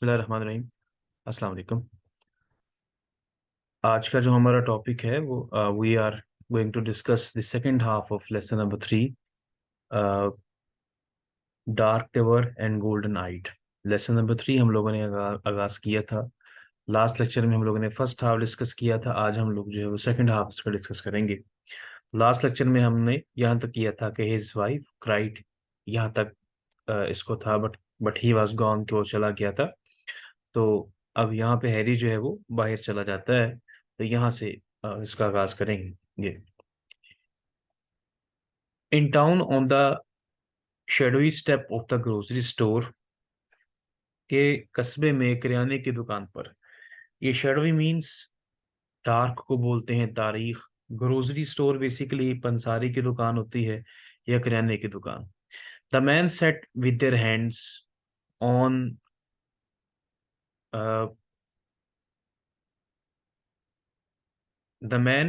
बिस्मिल्लाहिर्रहमानिर्रहीम। अस्सलाम वालेकुम। आज का जो हमारा टॉपिक है वो we are going to discuss the second half of lesson number 3, dark they were and golden eyed. Lesson number 3 हम लोगों ने आगाज किया था। लास्ट लेक्चर में हम लोगों ने फर्स्ट हाफ डिस्कस किया था। आज हम लोग जो है वो सेकंड हाफ इसका डिस्कस करेंगे। लास्ट लेक्चर में हमने यहाँ तक किया था कि हिज वाइफ क्राइड, यहाँ तक इसको था, बट ही वाज गॉन, कि वो चला गया था। तो अब यहाँ पे हैरी जो है वो बाहर चला जाता है। तो यहाँ से इसका आगाज करेंगे। ये in town on the shadowy step of the grocery store, के कस्बे में किराने की दुकान पर। ये शेडोई मीन्स डार्क को बोलते हैं, तारीख। ग्रोसरी स्टोर बेसिकली पंसारी की दुकान होती है या किराने की दुकान। The men sat with their hands on the men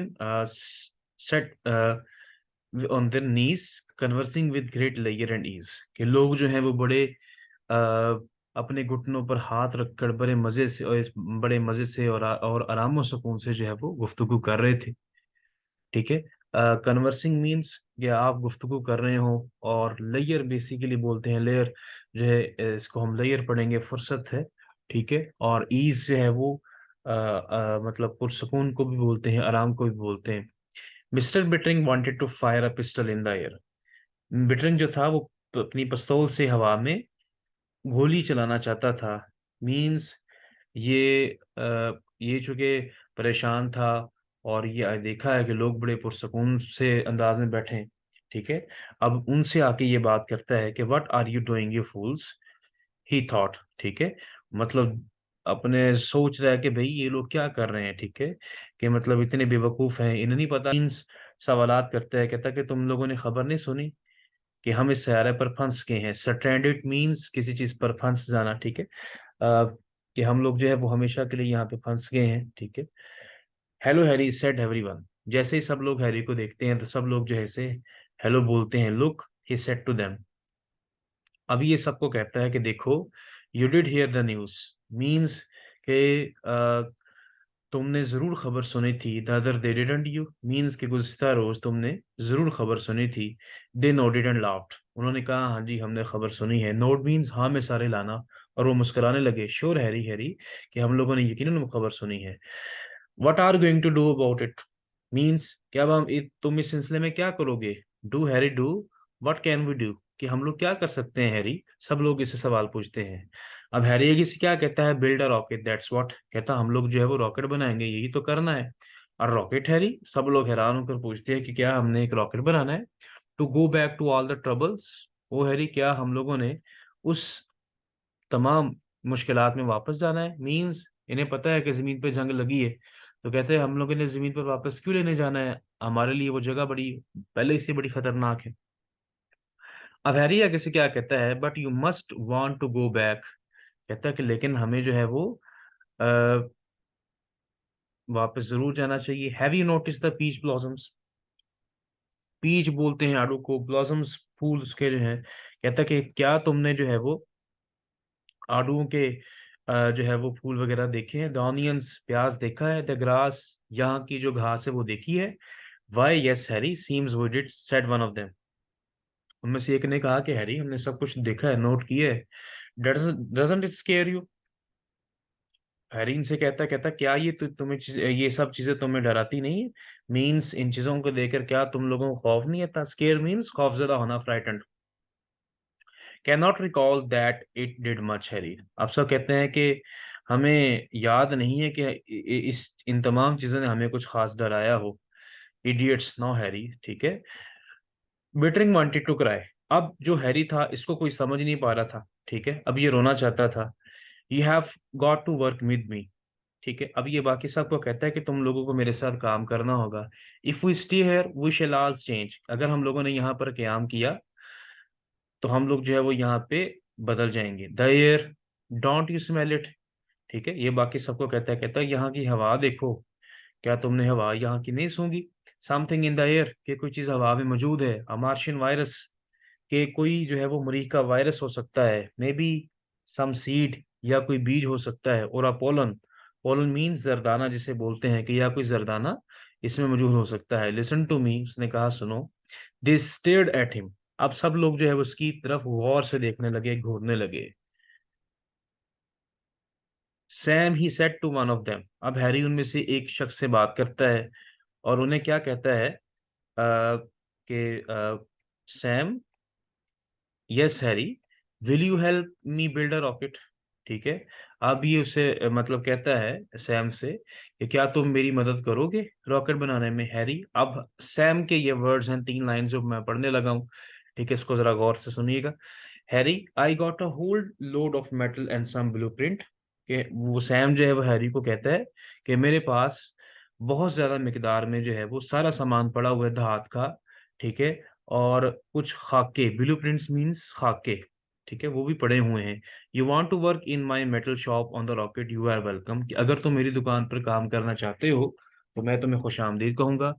sat on their knees conversing with great लेयर एंड ईज। कि लोग जो हैं वो बड़े अ, अपने घुटनों पर हाथ रखकर बड़े मजे से और बड़े मजे से और आराम और सुकून से जो है वो गुफ्तगू कर रहे थे। ठीक है। कन्वर्सिंग मीन्स कि आप गुफ्तगू कर रहे हो। और लेयर बेसिकली बोलते हैं, लेयर जो है इसको हम लेयर पढ़ेंगे, फुर्सत है। ठीक है। और ईज जो है वो मतलब पुरसकून को भी बोलते हैं, आराम को भी बोलते हैं। Mr Bittering wanted to fire a pistol in the air. Bittering जो था वो अपनी पिस्तौल से हवा में गोली चलाना चाहता था। मींस ये ये चूंकि परेशान था, और ये देखा है कि लोग बड़े पुरसकून से अंदाज में बैठे हैं। ठीक है। अब उनसे आके ये बात करता है कि what are you doing you fools, he thought. ठीक है। मतलब अपने सोच रहा है कि भाई ये लोग क्या कर रहे हैं। ठीक है। कि मतलब इतने बेवकूफ हैं, इन्हें नहीं पता। मीन्स सवालात करता है, कहता है कि तुम लोगों ने खबर नहीं सुनी कि हम इस सैयारे पर फंस गए हैं। स्ट्रैंडेड मीन्स किसी चीज पर फंस जाना। ठीक है। कि हम लोग जो है वो हमेशा के लिए यहाँ पे फंस गए हैं। ठीक है। Hello Harry said everyone. जैसे ही सब लोग हैरी को देखते हैं तो सब लोग जो है से हेलो बोलते हैं। Look, he said to them. अभी ये सबको कहता है कि देखो, you did hear the news. Means के तुमने जरूर खबर सुनी थी। The other day didn't you, means के गुज़िश्ता रोज तुमने जरूर खबर सुनी थी। They nodded and laughed. उन्होंने कहा हाँ जी हमने खबर सुनी है। नोड मीन्स हाँ में सारे लाना। और वो मुस्कुराने लगे। श्योर हैरी, हैरी, कि हम लोगों ने यकीनन वो खबर सुनी है। What are going to do about it, means क्या अब तुम इस सिलसिले में क्या करोगे। Do Harry do, what can we do, कि हम लोग क्या कर सकते हैं हैरी। सब लोग इससे सवाल पूछते हैं। अब हैरी आगे से क्या कहता है, build a rocket, that's what. कहता हम लोग जो है वो रॉकेट बनाएंगे, यही तो करना है। और रॉकेट हैरी, सब लोग हैरान होकर पूछते हैं कि क्या हमने एक रॉकेट बनाना है। To go back to all the troubles, oh Harry क्या हम लोगों ने उस तमाम मुश्किलात में वापस जाना है। मींस इन्हें पता है कि जमीन पे जंग लगी है। तो कहते हैं हम लोगों ने जमीन पर वापस क्यों लेने जाना है, हमारे लिए वो जगह बड़ी पहले से बड़ी खतरनाक है। अब हैरी आगे से क्या कहता है, but you must want to go back. कहता है कि लेकिन हमें जो है वो आ, वापस जरूर जाना चाहिए। Have you notice the peach blossoms. Peach बोलते हैं आड़ू को, ब्लॉसम्स फूल उसके जो है। कहता है कि क्या तुमने जो है वो आड़ूओं के जो है वो फूल वगैरह देखे हैं। द ऑनियंस, प्याज देखा है। द ग्रास, यहाँ की जो घास है वो देखी है। Why yes Harry, seems we did, said one of them. उनमें से एक ने कहा कि हैरी हमने सब कुछ देखा है, नोट किया है। Doesn't it square you. Harry इनसे कहता क्या ये ये सब चीजें तुम्हें डराती नहीं है। मीन्स इन चीजों को देखकर क्या तुम लोगों को खौफ नहीं आता। स्केयर मीन्स खौफजदा होना, frightened. Can not recall that it did much Harry. आप सब कहते हैं कि हमें याद नहीं है कि इस इन तमाम चीजों ने हमें कुछ खास डराया हो। Idiots, no Harry. ठीक है। Bittering wanted to cry. अब जो हैरी था इसको कोई समझ नहीं पा रहा था। ठीक है। अब ये रोना चाहता था। You have got to work with me. ठीक है। अब ये बाकी सबको कहता है कि तुम लोगों को मेरे साथ काम करना होगा। If we stay here we shall all change. अगर हम लोगों ने यहाँ पर क्याम किया तो हम लोग जो है वो यहाँ पे बदल जाएंगे। The air, don't you smell it. ठीक है। ये बाकी सबको कहता है यहाँ की हवा देखो, क्या तुमने हवा यहाँ की नहीं सूंघी। समथिंग इन द एयर, कि कोई चीज हवा में मौजूद है। अ मार्शियन वायरस, के कोई जो है वो मरीख का वायरस हो सकता है। मे बी सम सीड, या कोई बीज हो सकता है, और पोलन, पोलन मीन्स जरदाना जिसे बोलते हैं, कि या कोई जरदाना इसमें मौजूद हो सकता है। लिसन टू मी, उसने कहा सुनो। दे स्टेयर्ड एट हिम, अब सब लोग जो है वो उसकी तरफ गौर से देखने लगे, घूरने लगे। Sam he said to one of them, अब हैरी उनमें से एक शख्स से बात करता है और उन्हें क्या कहता है कि Sam, yes Harry, will you help me build a rocket. ठीक है, अब ये उसे मतलब कहता है सैम से कि क्या तुम मेरी मदद करोगे रॉकेट बनाने में। हैरी, अब सैम के ये वर्ड्स हैं, 3 लाइन जो मैं पढ़ने लगा हूँ, ठीक है, इसको जरा गौर से सुनिएगा। Harry, I got a whole load of metal and some blueprint, कि वो सैम जो है वो हैरी को कहता है कि मेरे पास बहुत ज्यादा मिकदार में जो है वो सारा सामान पड़ा हुआ है धात का, ठीक है, और कुछ खाके, ब्लूप्रिंट्स मींस खाके, ठीक है, वो भी पड़े हुए हैं। You want to work in my metal shop on the rocket, you are welcome, कि अगर तुम मेरी दुकान पर काम करना चाहते हो तो मैं तुम्हें खुश आमदीद कहूंगा।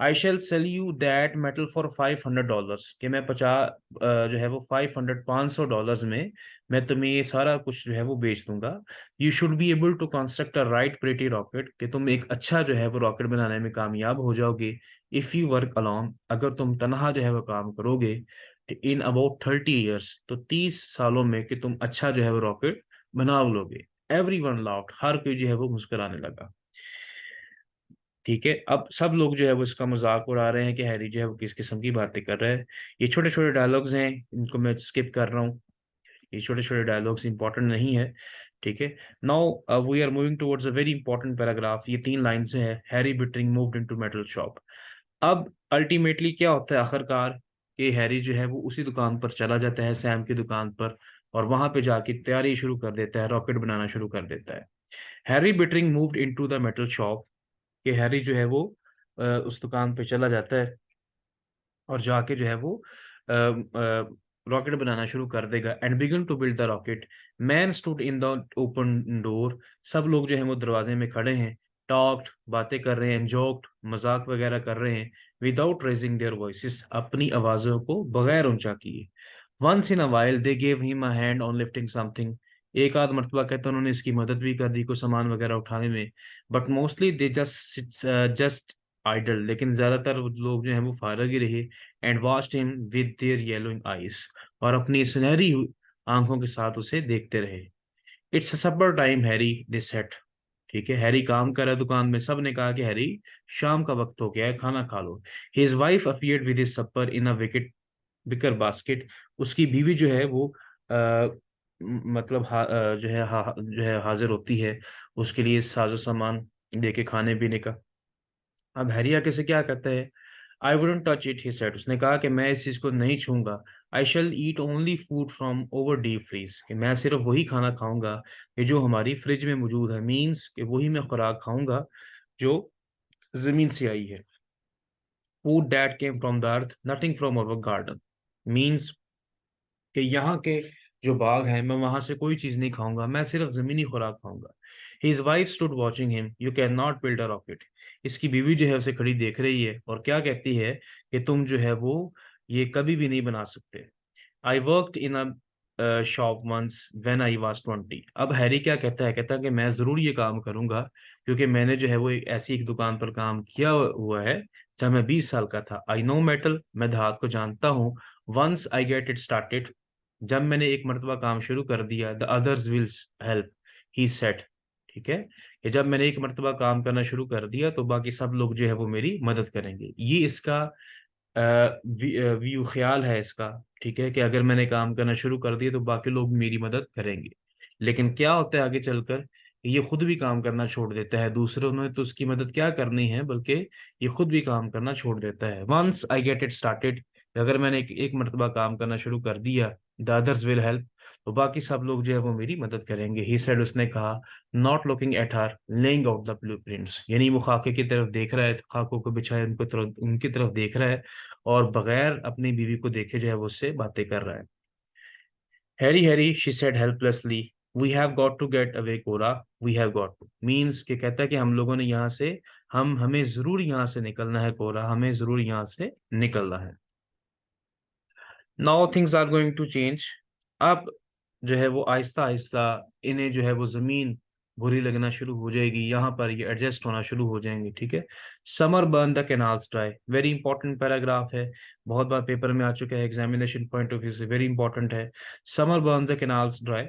I shall sell you that metal for $500, कि मैं 50 जो है वो 500 $500 में मैं तुम्हें ये सारा कुछ जो है वो बेच दूंगा। You should be able to construct a right pretty rocket, कि तुम एक अच्छा जो है वो रॉकेट बनाने में कामयाब हो जाओगे। इफ यू वर्क अलॉन, अगर तुम तनहा जो है वो काम करोगे, इन अबाउट 30 ईयर्स, तो 30 सालों में कि तुम अच्छा जो है वो रॉकेट बना लोगे। एवरी वन लाफ्ड, हर कोई जो है वो मुस्कुराने लगा। ठीक है, अब सब लोग जो है वो इसका मजाक उड़ा रहे हैं कि हैरी जो है वो किस किस्म की बातें कर रहा है। ये छोटे छोटे डायलॉग्स हैं, इनको मैं स्किप कर रहा हूँ, ये छोटे छोटे डायलॉग्स इंपॉर्टेंट नहीं है। ठीक है, now we are moving towards a very important paragraph. ये 3 लाइन से है, Harry Bittering moved into metal shop. अब अल्टीमेटली क्या होता है आखिरकार, कि हैरी जो है वो उसी दुकान पर चला जाता है, सैम की दुकान पर, और वहां पे जाके तैयारी शुरू कर देता है, रॉकेट बनाना शुरू कर देता है। Harry Bittering moved into the metal shop, कि हैरी जो है वो उस दुकान पे चला जाता है और जाके जो है वो रॉकेट बनाना शुरू कर देगा। And began to build the rocket, men stood in the open door, सब लोग जो है वो दरवाजे में खड़े हैं। टॉक्ड, बातें कर रहे हैं, जोक्ड, मजाक वगैरह कर रहे हैं, विदाउट रेजिंग देयर वॉइसेस, अपनी आवाजों को बगैर ऊंचा किए। Once in a while they gave him a hand on lifting something, एक आध मरतबा कहते हैं उन्होंने इसकी मदद भी कर दी कुछ सामान वगैरह उठाने में। But mostly they just idle, लेकिन ज्यादातर लोग जो है वो फारग ही रहे। And watched him with their yellowing eyes, और अपनी सुनहरी आंखों के साथ उसे देखते रहे। It's supper time Harry, they said, ठीक है, हैरी काम कर रहा है दुकान में, सब ने कहा कि हैरी शाम का वक्त हो गया है, खाना खा लो। His wife appeared with his supper in a wicker basket, उसकी बीवी जो है वो आ, मतलब जो है हाजिर होती है उसके लिए साजो सामान लेके खाने पीने का। अब हैरी आके से क्या कहता है, I wouldn't touch it, he said, उसने कहा कि मैं इस चीज को नहीं छूंगा। I shall eat only food from over deep freeze, कि मैं सिर्फ वही खाना खाऊंगा कि जो हमारी फ्रिज में मौजूद है, मीन्स कि वही मैं खुराक खाऊंगा जो जमीन से आई है। Food that came from the earth, nothing from our garden, means कि यहाँ के जो बाग हैं मैं वहां से कोई चीज नहीं खाऊंगा, मैं सिर्फ जमीनी खुराक खाऊंगा। His wife stood watching him, you can not build a rocket, इसकी बीवी जो है उसे खड़ी देख रही है और क्या कहती है कि तुम जो है वो ये कभी भी नहीं बना सकते। I worked in a shop once when I was 20, अब हैरी क्या कहता है, कहता है कि मैं जरूर ये काम करूंगा, क्योंकि मैंने जो है वो एक ऐसी एक दुकान पर काम किया हुआ है जब मैं 20 साल का था। आई नो मेटल, मैं धात को जानता हूँ। Once I get it started, जब मैंने एक मरतबा काम शुरू कर दिया, the others will help, he said, ठीक है, कि जब मैंने एक मरतबा काम करना शुरू कर दिया तो बाकी सब लोग जो है वो मेरी मदद करेंगे। ये इसका व्यू ख्याल है इसका, ठीक है, कि अगर मैंने काम करना शुरू कर दिया तो बाकी लोग मेरी मदद करेंगे। लेकिन क्या होता है आगे चलकर, ये खुद भी काम करना छोड़ देता है, दूसरों ने तो उसकी मदद क्या करनी है, बल्कि ये खुद भी काम करना छोड़ देता है। Once I get it started, अगर मैंने एक मरतबा काम करना शुरू कर दिया, द अदर्स विल हेल्प, तो बाकी सब लोग जो है वो मेरी मदद करेंगे। ही सेड, उसने कहा, not looking at her laying out the blueprints, यानी वो खाके की तरफ देख रहा है, खाकों को बिछाए उनकी तरफ देख रहा है, और बगैर अपनी बीवी को देखे जो है वो उससे बातें कर रहा है। Harry Harry, she said helplessly, we have got to get away Cora, we have got to, means कि कहता है कि हम लोगों ने यहाँ से, हमें जरूर यहाँ से निकलना है कोरा, हमें जरूर यहाँ से निकलना है। Now things are going to change. अब जो है वो आहिस्ता आहिस्ता इन्हें जो है वो जमीन बुरी लगना शुरू हो जाएगी, यहाँ पर ये एडजस्ट होना शुरू हो जाएंगे, ठीक है। Summer burn the canals dry, very important paragraph है, बहुत बार पेपर में आ चुका है, एग्जामिनेशन पॉइंट ऑफ व्यू से वेरी इंपॉर्टेंट है। Summer burn the canals dry,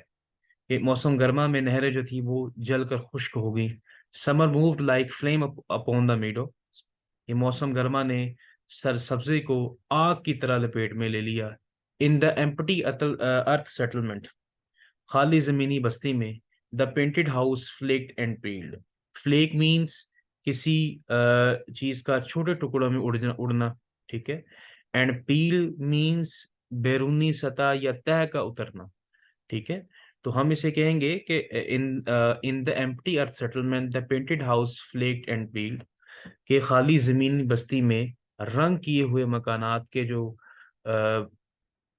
ये मौसम गर्मा में नहरें जो थी वो जलकर खुश्क हो गई। Summer moved like flame upon the मीडो, ये मौसम गर्मा ने सर सब्जी को आग की तरह लपेट में ले लिया। In the empty earth settlement, खाली जमीनी बस्ती में, the painted house flaked and peeled. Flake means किसी चीज का छोटे टुकड़ों में उड़ना, ठीक है। एंड पील मीन्स बैरूनी सतह या तह का उतरना, ठीक है। तो हम इसे कहेंगे कि in in the empty earth settlement the painted house flaked and peeled, कि खाली जमीनी बस्ती में रंग किए हुए मकानात के जो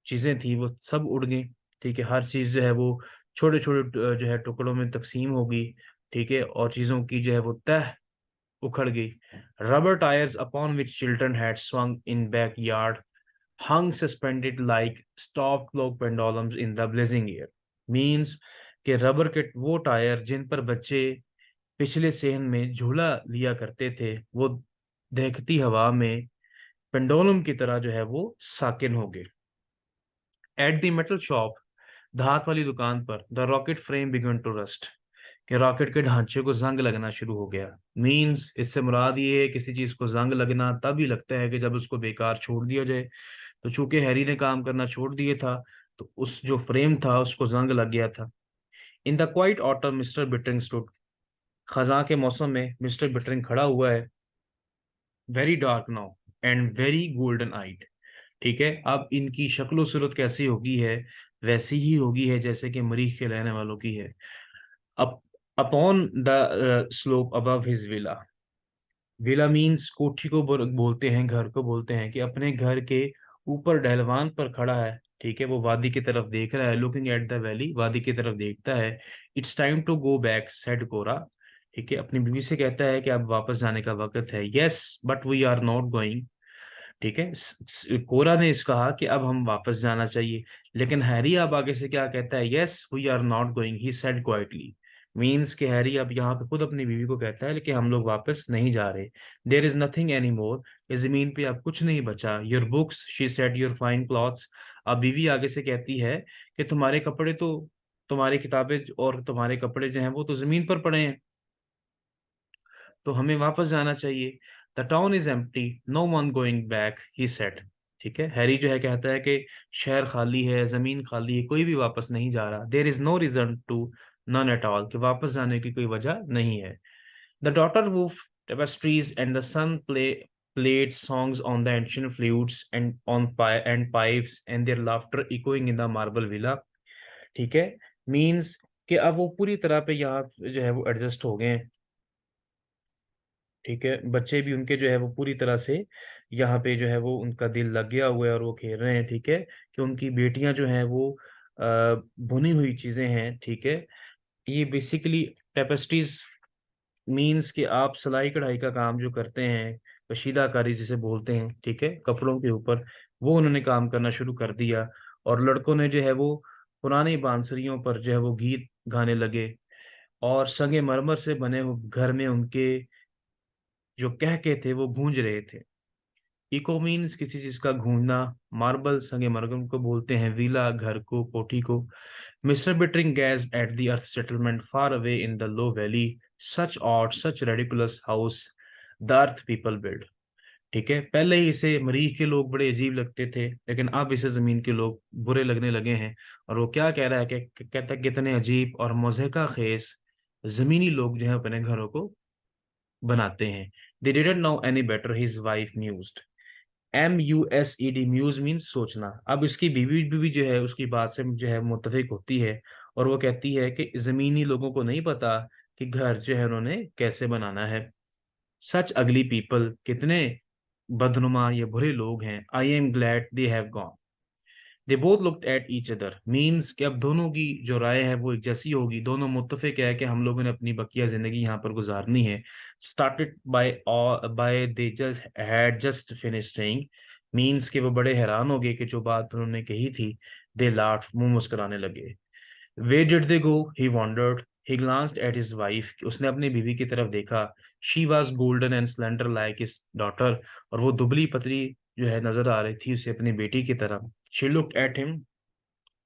चीजें थी वो सब उड़ गई, ठीक है। हर चीज जो है वो छोटे छोटे जो है टुकड़ों में तकसीम हो गई, ठीक है, और चीजों की जो है वो तह उखड़ गई। Rubber tyres upon which children had swung in back yard hung suspended like stop clock pendulums in the blazing air, means कि रबर के वो टायर जिन पर बच्चे पिछले सेहन में झूला लिया करते थे वो दहकती हवा में पेंडोलम की तरह जो है वो साकिन हो गए। एट द मेटल शॉप, धात वाली दुकान पर, the rocket frame began to rust, कि रॉकेट के ढांचे को जंग लगना शुरू हो गया। मींस इससे मुराद ये है किसी चीज को जंग लगना तभी लगता है कि जब उसको बेकार छोड़ दिया जाए। तो चूंकि हैरी ने काम करना छोड़ दिया था तो उस जो फ्रेम था उसको जंग लग गया था। In the quiet autumn Mr Bittering stood, खजा के मौसम में मिस्टर बिटरिंग खड़ा हुआ है। Very dark now and very golden eyed, ठीक है। अब इनकी शक्लो सूरत कैसी होगी है, वैसी ही होगी है जैसे कि मरीख के रहने वालों की है। Up upon the slope above his villa, villa means कोठी को बोलते हैं, घर को बोलते हैं, कि अपने घर के ऊपर ढलवान पर खड़ा है, ठीक है। वो वादी की तरफ देख रहा है, लुकिंग एट द वैली, वादी की तरफ देखता है। It's time to go back said Cora, ठीक है, अपनी बीवी से कहता है कि अब वापस जाने का वक्त है। Yes but we are not going, ठीक है। कोरा ने इस कहा कि अब हम वापस जाना चाहिए, लेकिन हैरी अब आगे से क्या कहता है, yes we are not going he said quietly, means कि हैरी अब यहाँ पे खुद अपनी बीवी को कहता है लेकिन हम लोग वापस नहीं जा रहे। There is nothing any more, इस जमीन पे अब कुछ नहीं बचा। Your books she said, your fine clothes, अब बीवी आगे से कहती है कि तुम्हारे कपड़े तो, तुम्हारी किताबें और तुम्हारे कपड़े जो हैं वो तो जमीन पर पड़े हैं, तो हमें वापस जाना चाहिए। The town is empty, no one going back he said, ठीक है। हैरी जो है कहता है कि शहर खाली है, जमीन खाली है, कोई भी वापस नहीं जा रहा। There is no reason to, none at all, कि वापस जाने की कोई वजह नहीं है। The daughter wove tapestries and the son played songs on the ancient flutes and and pipes and their laughter echoing in the marble villa, ठीक है। मीन्स कि अब वो पूरी तरह पे यहाँ जो है वो एडजस्ट हो गए हैं, ठीक है। बच्चे भी उनके जो है वो पूरी तरह से यहाँ पे जो है वो उनका दिल लग गया हुआ है और वो खेल रहे हैं, ठीक है। कि उनकी बेटियां जो हैं वो बुनी हुई चीजें हैं, ठीक है। ये बेसिकली टेपेस्ट्रीज मीन्स कि आप सिलाई कढ़ाई का काम जो करते हैं, कशीदाकारी जिसे बोलते हैं, ठीक है, कपड़ों के ऊपर, वो उन्होंने काम करना शुरू कर दिया। और लड़कों ने जो है वो पुरानी बांसुरियों पर जो है वो गीत गाने लगे, और संगे मरमर से बने हुए घर में उनके जो कहके थे वो गूंज रहे थे। इको मीन्स किसी चीज का गूंजना, मार्बल संगे मरगम को बोलते हैं, वीला घर को, कोठी को। Mr Bittering gazed at the earth settlement far away in the low valley, such odd such ridiculous house the earth people build, ठीक है। पहले ही इसे मरीख के लोग बड़े अजीब लगते थे लेकिन अब इसे जमीन के लोग बुरे लगने लगे हैं। और वो क्या कह रहा है कि कहता है कितने अजीब और मज़हका खेज जमीनी लोग जो है अपने घरों को बनाते हैं। They didn't know any better, his wife mused, MUSED, muse means सोचना। अब इसकी बीवी जो है उसकी बात से जो है मुत्तफिक होती है, और वो कहती है कि जमीनी लोगों को नहीं पता कि घर जो है उन्होंने कैसे बनाना है। सच अगली पीपल, कितने बदनुमा ये बुरे लोग हैं। I am glad they have gone, they both looked at each other, means कि अब दोनों की जो राय है वो एक जैसी होगी, दोनों मुत्तफिक है कि हम लोगों ने अपनी बकिया जिंदगी यहाँ पर गुजारनी है। Started by they just had just finish saying, means कि वो बड़े हैरान हो गए कि जो बात उन्होंने कही थी। दे लाफ्ड, मुंह मुस्कुराने लगे। Where did they go? He wondered. He glanced at his wife. उसने अपनी बीवी की तरफ देखा. She was golden and slender like his daughter. और वो दुबली पतली जो है नजर आ रही थी उसे अपनी बेटी की तरह. She looked at him.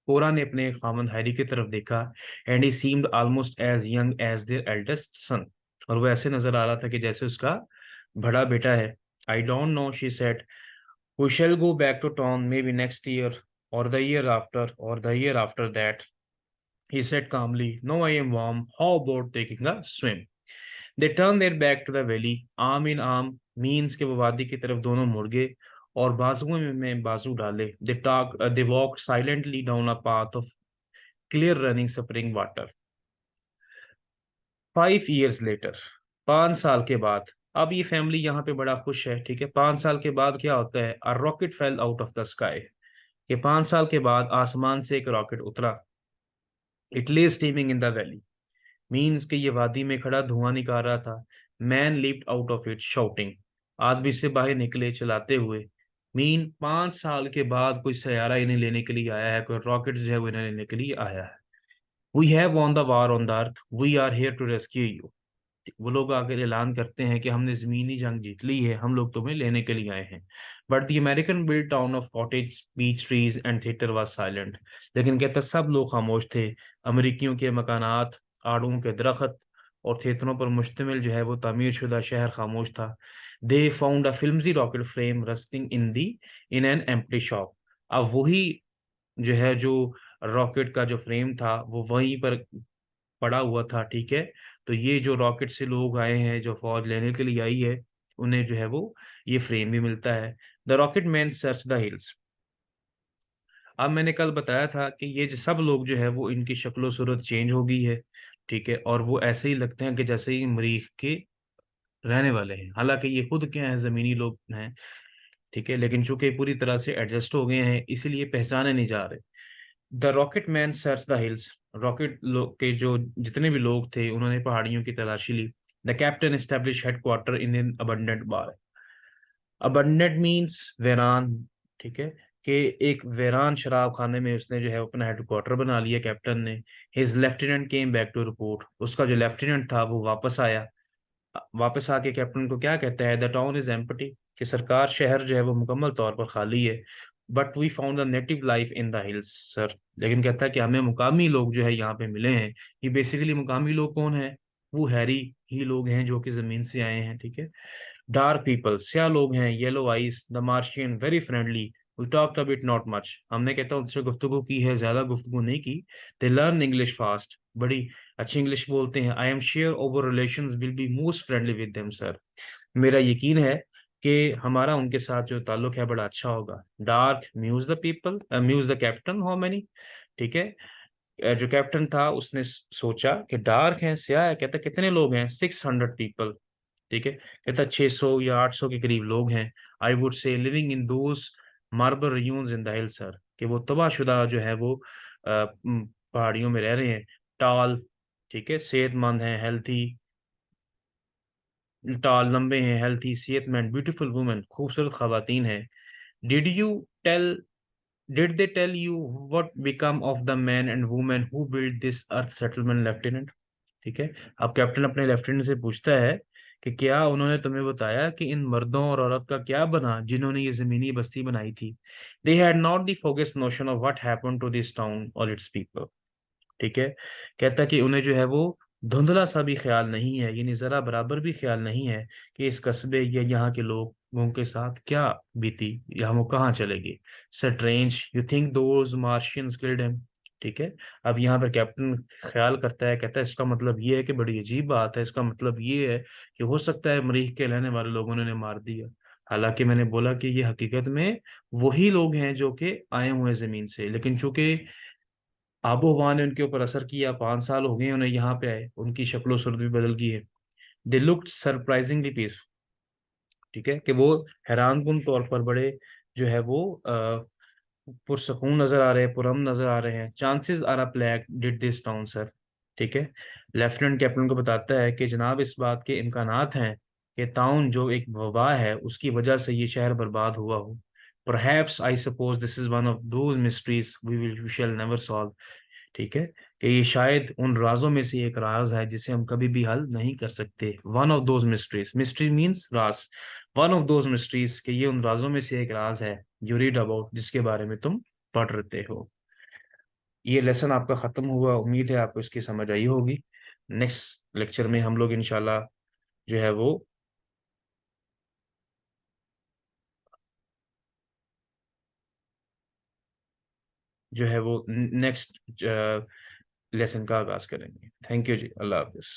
कोरा ने अपने खामंद हैरी की तरफ देखा. And he seemed almost as young as their eldest son. और वो ऐसे नजर आ रहा था कि जैसे उसका बड़ा बेटा है. I don't know, she said. We shall go back to town maybe next year, or the year after, or the year after that. He said calmly, no, I am warm. How about taking a swim? They turned their back to the valley. Arm in arm means कि वो वादी की तरफ दोनों मुड़ गए और बाजुओं में बाजू डाले. They walked silently down a path of clear running spring water. 5 years later, 5 साल के बाद. अब ये फैमिली यहाँ पे बड़ा खुश है, ठीक है. 5 साल के बाद क्या होता है? A rocket fell out of the sky. कि 5 साल के बाद आसमान से एक रॉकेट उतरा. It lay steaming in the valley. Means कि ये वादी में खड़ा धुआं निकाल रहा था. Man lipped out of it shouting. आदमी से बाहर निकले चिल्लाते हुए. 5 साल के बाद कोई सैयारा इन्हें लेने के लिए आया है, कोई रॉकेट जो है वो इन्हें लेने के लिए आया है. We have won the war on the earth, we are here to rescue you. वो लोग आकर ऐलान करते हैं कि हमने जमीनी जंग जीत ली है, हम लोग तुम्हें लेने के लिए आए हैं. But the American build town of cottage beach trees and theatre was silent. लेकिन कहता सब लोग खामोश थे. अमेरिकियों के मकानात, आड़ूओं के दरख्त और थिएटरों पर मुश्तमिल जो है वो तामीर शुदा शहर खामोश था. They found a flimsy rocket frame rusting in an empty shop. अब वही जो है जो रॉकेट का जो फ्रेम था वो वहीं पर पड़ा हुआ था, ठीक है. तो ये जो रॉकेट से लोग आए हैं, जो फौज लेने के लिए आई है, उन्हें जो है वो ये फ्रेम भी मिलता है. The rocket man search the hills. अब मैंने कल बताया था कि ये जो सब लोग जो है वो इनकी शक्लो सूरत चेंज हो गई है, ठीक है. और वो ऐसे ही लगते हैं कि जैसे ही मरीख के रहने वाले हैं, हालांकि ये खुद क्या है, जमीनी लोग हैं, ठीक है. लेकिन चूंकि पूरी तरह से एडजस्ट हो गए हैं इसलिए पहचाने नहीं जा रहे. The rocket man search the hills. Rocket लोग के जो जितने भी लोग थे उन्होंने पहाड़ियों की तलाशी ली. The captain establish headquarters in an abundant bar. Abundant means वेरान, ठीक है. कि एक वेरान शराब खाने में उसने जो है अपना हेडक्वार्टर बना लिया कैप्टन ने. His lieutenant came back to report. उसका जो लेफ्टिनेंट था वो वापस आया. वापस आके कैप्टन को क्या कहता है? The town is empty. कि सरकार शहर जो है वो मुकम्मल तौर पर खाली है. But we found the native life in the hills sir. लेकिन कहता है कि हमें मुकामी लोग जो है यहाँ पे मिले हैं. ये बेसिकली मुकामी लोग कौन है? वो हैरी ही लोग हैं जो कि जमीन से आए हैं, ठीक है. डार्क पीपल, स्या लोग हैं. Yellow eyes, the Martian, very friendly. We talked a bit not much. हमने कहता उनसे गुफ्तगू की है, ज्यादा गुफ्तगू नहीं की. They learn English fast. बड़ी अच्छी इंग्लिश बोलते हैं. I am sure over relations will be most friendly with them sir. मेरा यकीन है कि हमारा उनके साथ जो ताल्लुक है बड़ा अच्छा होगा. Dark muse the people, muse the captain, how many, ठीक है. जो कैप्टन था उसने सोचा कि डार्क है, स्याह है. कहता कितने लोग हैं? 600 पीपल, ठीक है. कहता 600 या 800 के करीब लोग हैं. I would say living in those marble ruins in the hill sir. कि वो तबाहशुदा जो है वो पहाड़ियों में रह रहे हैं. टाल, ठीक है, सेहतमंद हैं, हेल्थी. टाल लंबे हैं, हेल्थी, सेहतमंद, ब्यूटीफुल वुमेन, खूबसूरत खवातीन हैं. Did you tell did they tell you what become of the men and women who build this earth settlement lieutenant. ठीक है. अब कैप्टन अपने लेफ्टिनेंट से पूछता है कि क्या उन्होंने तुम्हें बताया कि इन मर्दों और औरत का क्या बना जिन्होंने ये जमीनी बस्ती बनाई थी. They had not the foggiest notion of what happened to this town और इट्स पीपल. ठीक है. कहता कि उन्हें जो है वो धुंधला सा भी ख्याल नहीं है, यानी जरा बराबर भी ख्याल नहीं है कि इस कस्बे या यहाँ के लोगों के साथ क्या बीती या वो कहाँ चले गए. Strange you think those Martians killed him. ठीक है. अब यहाँ पर कैप्टन ख्याल करता है, कहता है इसका मतलब ये है कि बड़ी अजीब बात है. इसका मतलब ये है कि हो सकता है मरीख के रहने वाले लोगों ने मार दिया. हालांकि मैंने बोला कि ये हकीकत में वही लोग हैं जो कि आए हुए हैं जमीन से, लेकिन चूंकि आबो हवा ने उनके ऊपर असर किया, 5 साल हो गए उन्हें यहाँ पे आए, उनकी शक्लो सूरत भी बदल गई है. They looked surprisingly peaceful. ठीक है. कि वो हैरानकुन तौर पर बड़े जो है वो पुरसकून नजर आ रहे हैं, पुरअमन नजर आ रहे हैं. Chances are a plague did this town sir. ठीक है. लेफ्टिनेंट कैप्टन को बताता है कि जनाब इस बात के इम्कानात हैं कि ताउन जो एक वबा है उसकी वजह से ये शहर बर्बाद हुआ हो. Perhaps I suppose this is one of those mysteries we shall never solve. ठीक है, कि ये शायद उन राजों में से एक राज है जिसे हम कभी भी हल नहीं कर सकते। One of those mysteries, mystery means Raj, one of those mysteries, कि ये उन राजों में से एक राज है, यू रीड अबाउट, जिसके बारे में तुम पढ़ रहे हो। ये लेसन आपका खत्म हुआ, उम्मीद है आपको इसकी समझ आई होगी। नेक्स्ट लेक्चर में हम लोग इंशाल्लाह जो है वो नेक्स्ट लेसन का आगाज करेंगे। थैंक यू जी, अल्लाह हाफिज।